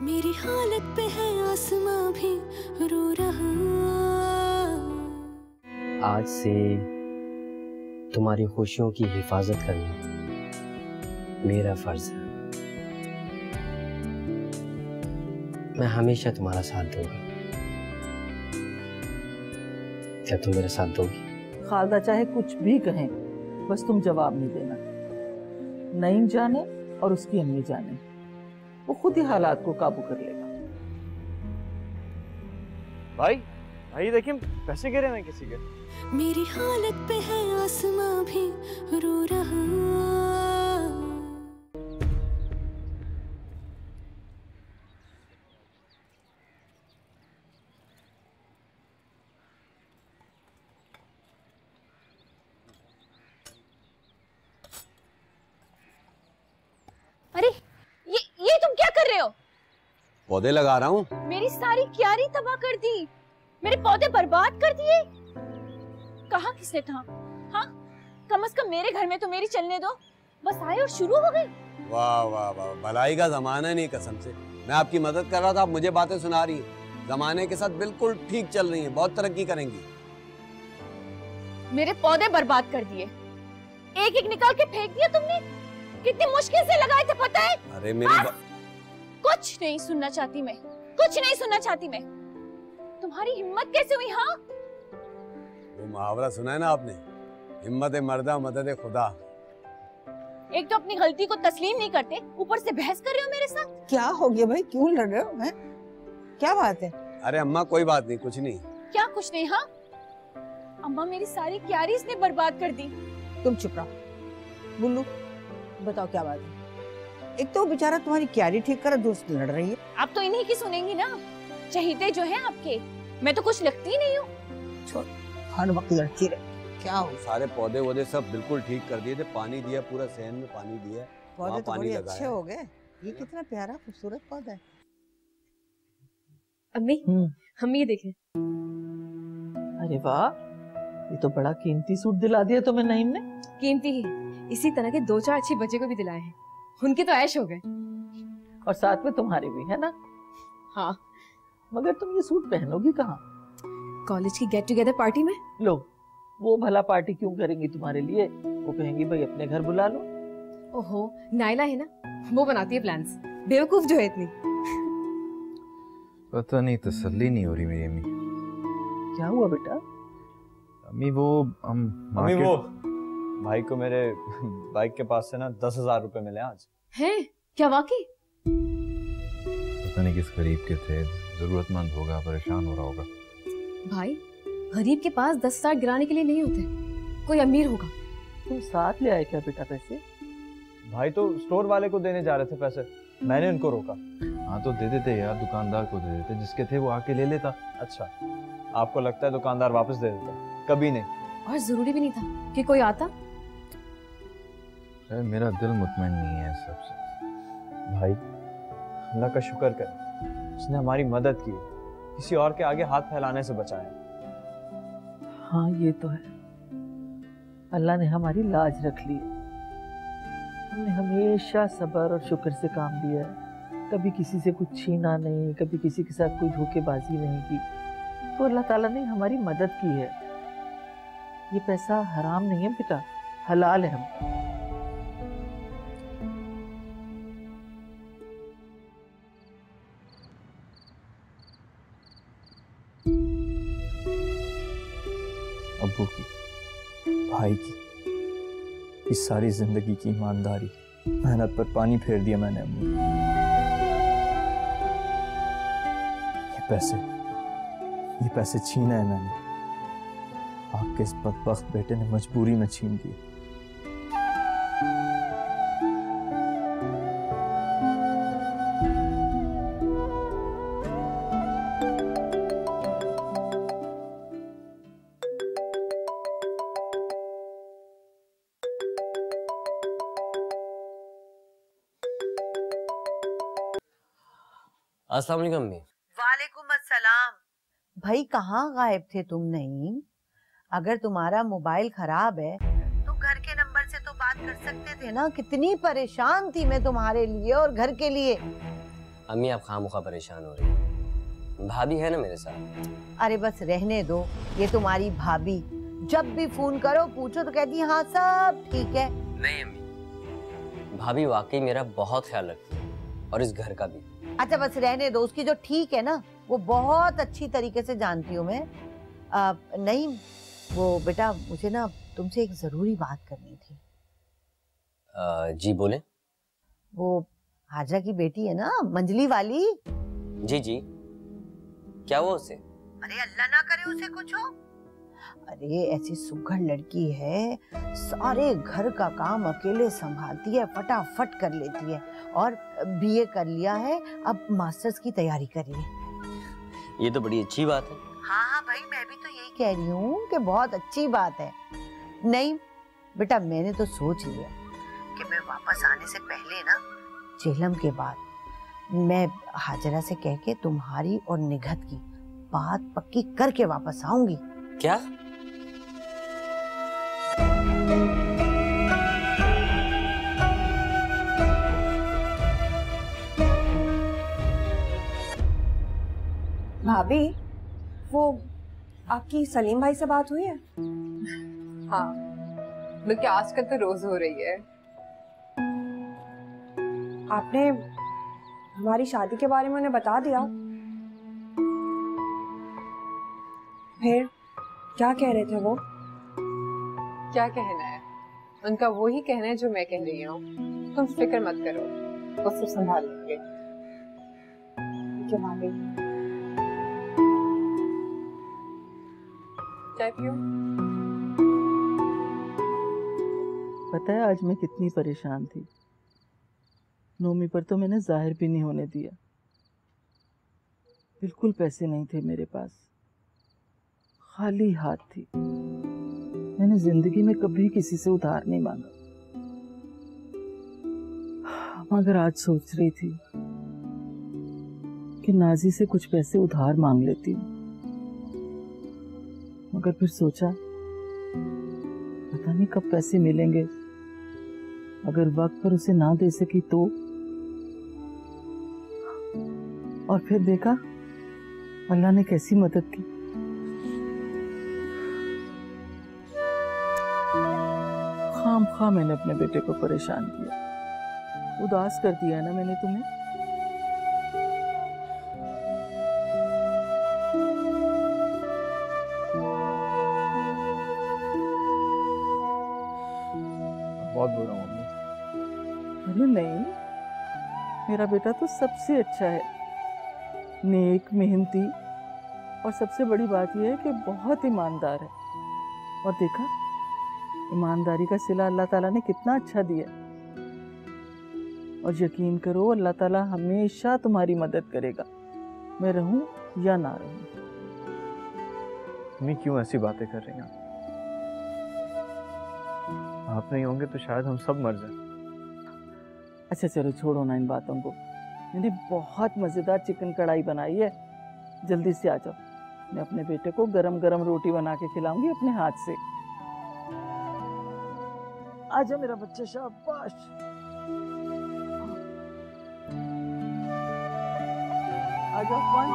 मेरी हालत पे है आसमां भी रो रहा। आज से तुम्हारी खुशियों की हिफाजत करना मेरा फर्ज है। मैं हमेशा तुम्हारा साथ दूंगा। क्या तुम मेरा साथ दोगी? खालदा चाहे कुछ भी कहें, बस तुम जवाब नहीं देना। नईम जाने और उसकी अम्मी जाने, वो खुद ही हालात को काबू कर लेगा। भाई देखिए पैसे गिरे हैं किसी के। मेरी हालत पे है आसमां भी रो रहा। अरे ये तुम क्या कर रहे हो? पौधे लगा रहा हूँ। मेरी सारी क्यारी तबाह कर दी, मेरे पौधे बर्बाद कर दिए। कहाँ किसने था? हाँ, कम से कम मेरे घर में तो मेरी चलने दो। बस आए और शुरू हो गई। वाह वाह वाह, भलाई का जमाना नहीं कसम से। मैं आपकी मदद कर रहा था, आप मुझे बातें सुना रही हैं। जमाने के साथ बिल्कुल ठीक चल रही हैं, बहुत तरक्की करेंगी। मेरे पौधे बर्बाद कर दिए, एक एक निकाल के फेंक दिया तुमने। कितनी मुश्किल से लगाए थे पता है? अरे मेरी कुछ नहीं सुनना चाहती मैं, कुछ नहीं सुनना चाहती मैं। तुम्हारी हिम्मत कैसे हुई? हाँ, वो मुहावरा सुना है ना आपने, हिम्मत मर्दा मदद खुदा। एक तो अपनी गलती को तस्लीम नहीं करते, ऊपर से बहस कर रहे हो मेरे साथ। क्या हो गया भाई, क्यों लड़ रहे हो? हैं? क्या बात है? अरे अम्मा कोई बात नहीं, कुछ नहीं। क्या कुछ नहीं? हाँ, अम्मा मेरी सारी क्यारी इसने बर्बाद कर दी। तुम चुप रहो। बुल्लू बताओ क्या बात है? एक तो बेचारा तुम्हारी क्यारी ठीक कर, दोस्त लड़ रही है। आप तो इन्हीं की सुनेंगी ना, चहीते जो हैं आपके। मैं तो कुछ लगती नहीं हूँ। छोड़, हर वक्त लड़ती रहे। क्या हो? सारे पौधे वोधे सब बिल्कुल ठीक कर दिए थे, पानी दिया, पूरा सहन में पानी दिया। पौधे तो बड़े अच्छे हो गए। ये कितना प्यारा खूबसूरत पौधा है। अम्मी हम ये देखें। अरे वाह, ये तो बड़ा कीमती सूट दिला दिया तुम्हें नईम ने। कीमती ही, इसी तरह के 2-4 अच्छे बच्चे को भी दिलाए हैं। उनके तो ऐश हो गए। और साथ में तुम्हारे भी, है ना? हाँ। मगर तुम ये सूट पहनोगी कहाँ? कॉलेज की गेट टुगेदर पार्टी में। लो, वो भला पार्टी क्यों करेंगी तुम्हारे लिए? वो कहेंगी भाई अपने घर बुला लो। ओहो, नाइला है ना, वो बनाती है प्लान्स। बेवकूफ जो है इतनी। पता नहीं, तसल्ली नहीं हो रही मेरी अम्मी। क्या हुआ बेटा? अम्मी वो अम्मी वो भाई को मेरे बाइक के पास से ना 10,000 रुपए मिले आज। हैं? क्या वाकई? पता नहीं किस गरीब के थे, जरूरतमंद होगा, परेशान हो रहा होगा। भाई, गरीब के पास 10,000 गिराने के लिए नहीं होते, कोई अमीर होगा। तुम साथ ले आए क्या बेटा पैसे? भाई तो स्टोर वाले को देने जा रहे थे पैसे, मैंने उनको रोका। हाँ तो दे देते यार, दुकानदार को दे देते, जिसके थे वो आके ले लेता। अच्छा, आपको लगता है दुकानदार वापस दे देता? कभी नहीं। और जरूरी भी नहीं था कि कोई आता। मेरा दिल मुतमईन नहीं है सबसे। भाई अल्लाह का शुक्र कर, उसने हमारी मदद की, किसी और के आगे हाथ फैलाने से बचाया। हाँ ये तो है, अल्लाह ने हमारी लाज रख ली। हमने हमेशा सब्र और शुक्र से काम लिया है, कभी किसी से कुछ छीना नहीं, कभी किसी के साथ कोई धोखेबाजी नहीं की। तो अल्लाह ताला ने हमारी मदद की है। ये पैसा हराम नहीं है बेटा, हलाल है। हम अब्बू की, भाई की, इस सारी जिंदगी की ईमानदारी, मेहनत पर पानी फेर दिया मैंने अम्मी। ये पैसे छीने हैं मैंने, आपके इस बदबख्त बेटे ने मजबूरी में छीन लिए। अस्सलाम वालेकुम अम्मी। वालेकुम अस्सलाम। भाई कहाँ गायब थे तुम? नहीं, अगर तुम्हारा मोबाइल खराब है तो घर के नंबर से तो बात कर सकते थे ना। कितनी परेशान थी मैं तुम्हारे लिए और घर के लिए। अम्मी आप खामोखा परेशान हो रही हैं। भाभी है ना मेरे साथ। अरे बस रहने दो, ये तुम्हारी भाभी जब भी फोन करो पूछो तो कहती है हाँ सब ठीक है। नहीं अम्मी, भाभी वाकई मेरा बहुत ख्याल रखती है और इस घर का भी। अच्छा बस रहने दो, उसकी जो ठीक है ना वो बहुत अच्छी तरीके से जानती हूँ मैं। नहीं वो बेटा मुझे ना तुमसे एक जरूरी बात करनी थी। जी बोले। वो हाजरा की बेटी है ना मंजली वाली। जी जी, क्या हुआ उसे? अरे अल्लाह ना करे उसे कुछ हो। अरे ऐसी सुघड़ लड़की है, सारे घर का काम अकेले संभालती है, फटाफट कर लेती है और बीए कर लिया है, अब मास्टर्स की तैयारी कर रही है। ये तो बड़ी अच्छी बात है। हाँ हाँ भाई मैं भी तो यही कह रही हूँ कि बहुत अच्छी बात है। नहीं बेटा मैंने तो सोच लिया कि मैं वापस आने से पहले ना जेलम के बाद मैं हाजरा से कह के तुम्हारी और निघत की बात पक्की करके वापस आऊंगी। क्या? भाभी वो आपकी सलीम भाई से बात हुई है? हाँ बल्कि आजकल तो रोज हो रही है। आपने हमारी शादी के बारे में उन्हें बता दिया? फिर क्या कह रहे थे वो? क्या कहना है, उनका वो ही कहना है जो मैं कह रही हूँ। तुम फिक्र मत करो, वो सब संभाल लेंगे। भाभी चाय पियो। पता है आज मैं कितनी परेशान थी। नोमी पर तो मैंने जाहिर भी नहीं होने दिया। बिल्कुल पैसे नहीं थे मेरे पास, खाली हाथ थी। मैंने जिंदगी में कभी किसी से उधार नहीं मांगा, मगर आज सोच रही थी कि नाजी से कुछ पैसे उधार मांग लेती हूँ। मगर फिर सोचा पता नहीं कब पैसे मिलेंगे, अगर वक्त पर उसे ना दे सकी तो। और फिर देखा अल्लाह ने कैसी मदद की। खामखा मैंने अपने बेटे को परेशान किया, उदास कर दिया है ना मैंने तुम्हें। बहुत बुरा मम्मी। अरे नहीं, मेरा बेटा तो सबसे अच्छा है, नेक, मेहनती और सबसे बड़ी बात यह है कि बहुत ईमानदार है। और देखा ईमानदारी का सिला अल्लाह ताला ने कितना अच्छा दिया। और यकीन करो अल्लाह ताला हमेशा तुम्हारी मदद करेगा, मैं रहूं या ना रहूं। मम्मी क्यों ऐसी बातें कर रही हैं आप नहीं होंगे तो शायद हम सब मर जाए। अच्छा चलो छोड़ो ना इन बातों को। मैंने बहुत मज़ेदार चिकन कढ़ाई बनाई है, जल्दी से आ जाओ। मैं अपने बेटे को गरम गरम रोटी बना के खिलाऊंगी अपने हाथ से। आ जाओ मेरा बच्चा, शाबाश। आ जाओ वन।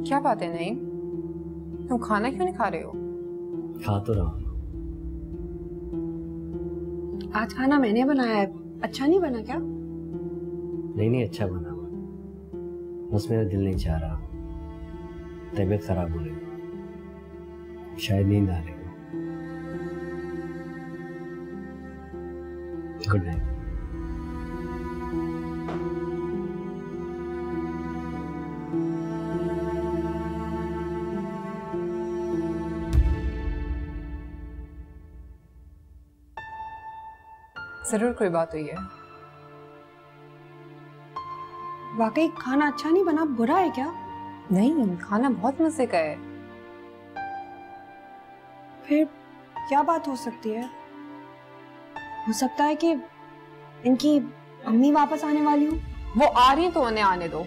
क्या बात है नहीं, तुम खाना क्यों नहीं खा रहे हो? खा तो रहा हूँ। आज खाना मैंने बनाया है, अच्छा नहीं बना क्या? नहीं अच्छा बना, बस मेरा दिल नहीं चाह रहा, तबीयत खराब हो रही, शायद नींद आ रही। Good night. जरूर कोई बात हुई है। वाकई खाना अच्छा नहीं बना, बुरा है क्या? नहीं, खाना बहुत मजे का है। फिर क्या बात हो सकती है? हो सकता है कि इनकी अम्मी वापस आने वाली हो। वो आ रही है तो उन्हें आने दो,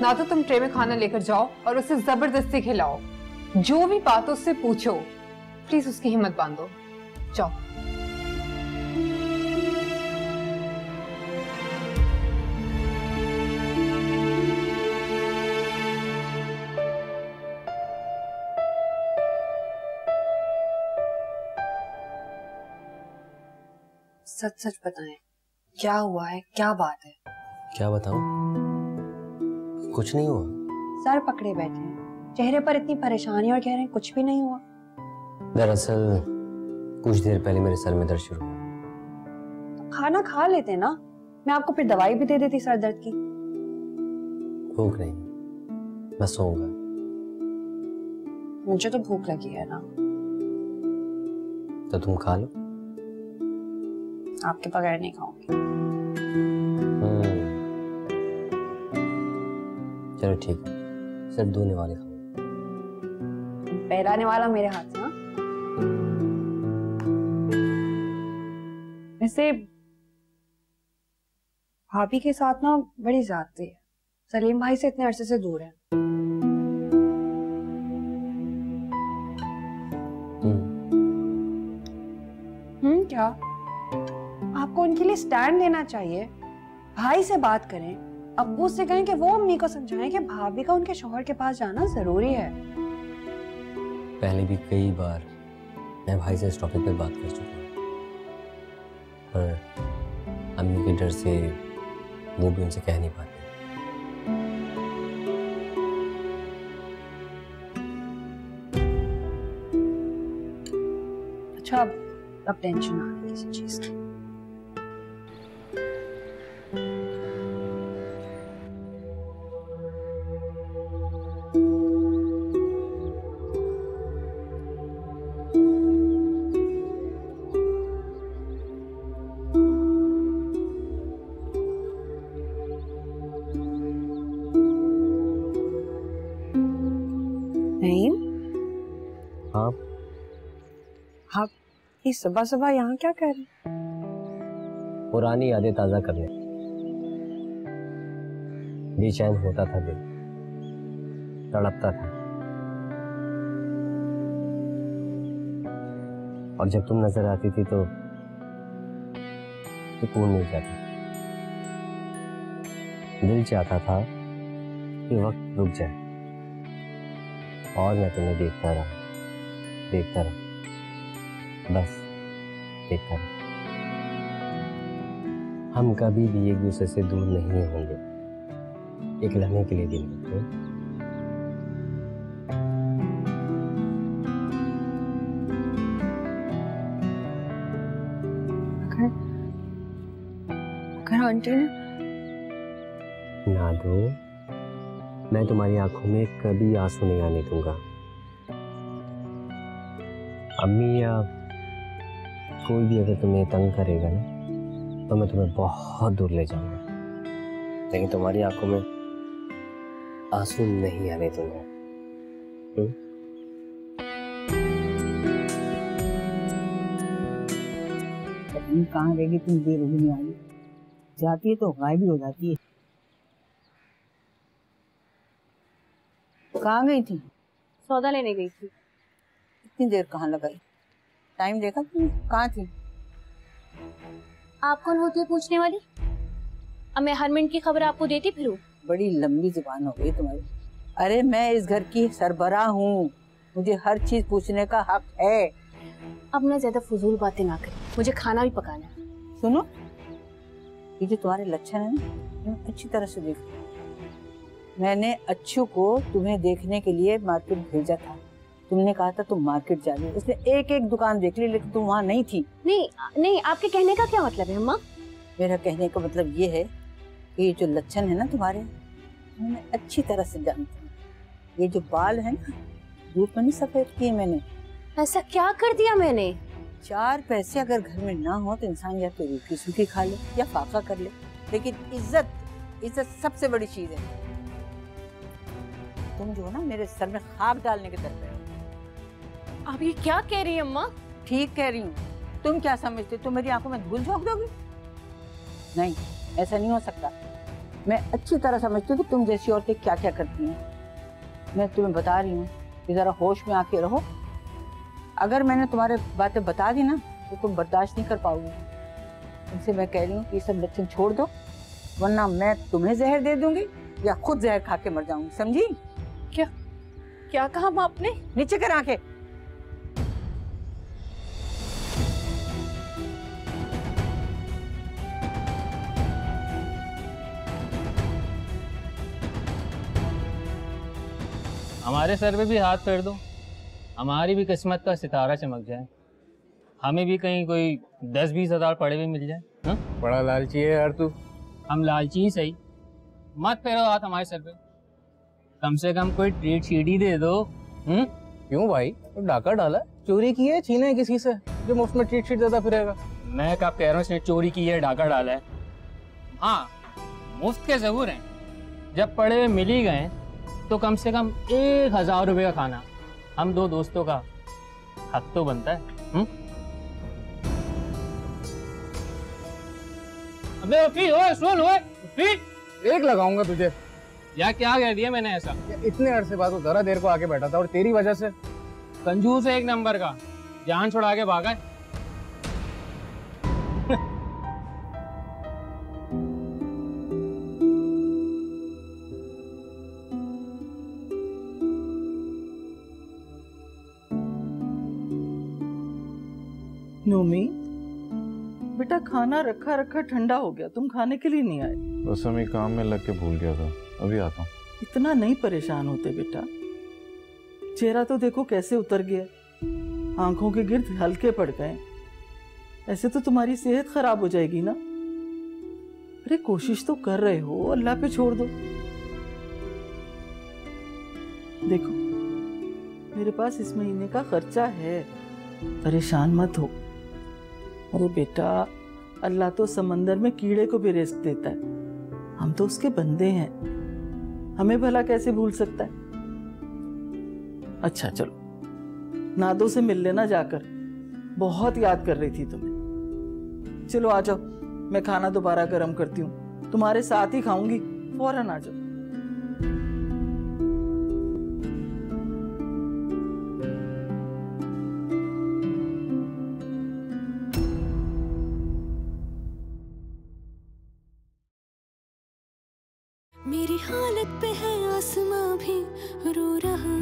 ना तो तुम ट्रे में खाना लेकर जाओ और उसे जबरदस्ती खिलाओ। जो भी बात उससे पूछो प्लीज उसकी हिम्मत बांधो। जाओ। सच सच बताएं, क्या हुआ है, क्या बात है? क्या बताऊं? कुछ नहीं हुआ। सर पकड़े बैठे हैं, चेहरे पर इतनी परेशानी और कह रहे हैं कुछ भी नहीं हुआ। दरअसल कुछ देर पहले मेरे सर में दर्द शुरू हुआ। तो खाना खा लेते ना, मैं आपको फिर दवाई भी दे देती सर दर्द की। भूख नहीं, मैं सोऊंगा। मुझे तो भूख लगी है ना। तो तुम खा लो। आपके बगैर नहीं खाऊंगी। चलो ठीक है, सिर्फ धोने वाले खाओ। पहलाने वाला मेरे हाथ से। हाँ, वैसे भाभी के साथ ना बड़ी ज्यादती है। सलीम भाई से इतने अरसे से दूर है। क्या आपको उनके लिए स्टैंड लेना चाहिए। भाई से बात करें, अब्बू से कहें कि वो अम्मी को समझाएं कि भाभी का उनके शौहर के पास जाना जरूरी है। पहले भी कई बार मैं भाई से इस टॉपिक पे बात कर चुका हूँ, पर अम्मी के डर से वो भी उनसे कह नहीं पाते। अच्छा, अब टेंशन आ रही है किसी चीज की। नहीं, हाँ, आप ये सुबह सुबह यहाँ क्या कर रहे हैं? पुरानी यादें ताजा करने। बेचैन होता था दिल, तड़पता था, और जब तुम नजर आती थी तो सुकून मिल जाता। दिल चाहता था कि वक्त रुक जाए और मैं तुम्हें देखता रहा, बस देखता रहा। हम कभी भी एक दूसरे से दूर नहीं होंगे, एक लम्हे के लिए भी नहीं। अगर आंटी ने ना दो, मैं तुम्हारी आंखों में कभी आंसू नहीं आने दूंगा। अम्मी या कोई भी अगर तुम्हें तंग करेगा ना, तो मैं तुम्हें बहुत दूर ले जाऊंगा, लेकिन तुम्हारी आंखों में आंसू नहीं आने दूंगा। कहाँ रहेगी तुम? देर हो नहीं आई, जाती है तो गायब भी हो जाती है। कहाँ गई थी? सौदा लेने गई थी। इतनी देर कहाँ लगाई? टाइम देखा तुम? कहाँ थी? आप कौन होती है पूछने वाली? अब मैं हर मिनट की खबर आपको देती फिरूं? बड़ी लंबी जुबान हो गई तुम्हारी। अरे मैं इस घर की सरबराह हूँ, मुझे हर चीज पूछने का हक है। अब ना ज्यादा फजूल बातें ना करें, मुझे खाना भी पकाना है। सुनो, ये जो तुम्हारे लक्षण है ना, अच्छी तरह से देखो। मैंने अच्छू को तुम्हें देखने के लिए मार्केट भेजा था। तुमने कहा था तुम मार्केट जा रही हो, उसने एक एक दुकान देख ली, लेकिन तुम वहाँ नहीं थी। नहीं, आपके कहने का क्या मतलब है अम्मा? मेरा कहने का मतलब ये है कि ये जो लक्षण है ना तुम्हारे, मैं अच्छी तरह से जानती हूँ। ये जो बाल है ना, धूप में नहीं सफेद किए मैंने। ऐसा क्या कर दिया मैंने? 4 पैसे अगर घर में ना हो तो इंसान या तो रूखी सूखी खा ले या फाका कर ले, लेकिन इज्जत सबसे बड़ी चीज है। तुम जो ना मेरे सर में खाक डालने के दर पे हो। आप ये क्या कह रही हैं अम्मा? ठीक कह रही हूँ। तुम क्या समझते, तुम मेरी आंखों में धूल झोंक दोगी? नहीं, ऐसा नहीं हो सकता। मैं अच्छी तरह समझती हूँ कि तुम जैसी औरतें क्या क्या करती हैं। मैं तुम्हें बता रही हूँ कि जरा होश में आके रहो। अगर मैंने तुम्हारे बातें बता दी ना तो तुम बर्दाश्त नहीं कर पाओगी। तुमसे मैं कह रही हूँ कि ये सब लक्षण छोड़ दो, वरना मैं तुम्हें जहर दे दूंगी या खुद जहर खा के मर जाऊंगी, समझी? क्या क्या कहा माँ आपने? नीचे कर आंखें। हमारे सर पे भी हाथ फेर दो, हमारी भी किस्मत का सितारा चमक जाए, हमें भी कहीं कोई 10-20 हज़ार पड़े हुए मिल जाए। हाँ? बड़ा लालची है यार तू। हम लालची ही सही, मत फेरो हाथ हमारे सर पे, कम से कम कोई ट्रीट शीट ही दे दो। क्यों भाई, तो डाका डाला, चोरी की है, छीना है किसी से जो मुफ्त में ट्रीट शीट देता फिरेगा? मैं कब कह रहा हूँ इसने चोरी की है, डाका डाला है। हाँ, मुफ्त के जरूर हैं, जब पड़े हुए मिल ही गए तो कम से कम 1000 रुपये का खाना हम दो दोस्तों का हक तो बनता है। अबे वफी, ओए सुन, ओए वफी, एक लगाऊंगा तुझे। यार क्या कह दिया मैंने ऐसा? इतने अरसे बाद वो जरा देर को आके बैठा था और तेरी वजह से। कंजूस है एक नंबर का, जान छुड़ा के भागा है। नोमी, बेटा खाना रखा रखा ठंडा हो गया, तुम खाने के लिए नहीं आए? बस हम काम में लग के भूल गया था, अभी आता हूँ। इतना नहीं परेशान होते बेटा, चेहरा तो देखो कैसे उतर गया, आंखों के गिर्द हल्के पड़ गए। ऐसे तो तुम्हारी सेहत खराब हो जाएगी ना। अरे कोशिश तो कर रहे हो, अल्लाह पे छोड़ दो। देखो मेरे पास इस महीने का खर्चा है, परेशान मत हो। अरे बेटा, अल्लाह तो समंदर में कीड़े को भी रिस्क देता है, हम तो उसके बंदे हैं, हमें भला कैसे भूल सकता है। अच्छा चलो, नादो से मिल लेना जाकर, बहुत याद कर रही थी तुम्हें। चलो आ जाओ, मैं खाना दोबारा गर्म करती हूँ, तुम्हारे साथ ही खाऊंगी, फौरन आ जाओ। मेरी हालत पे है आसमां भी रो रहा।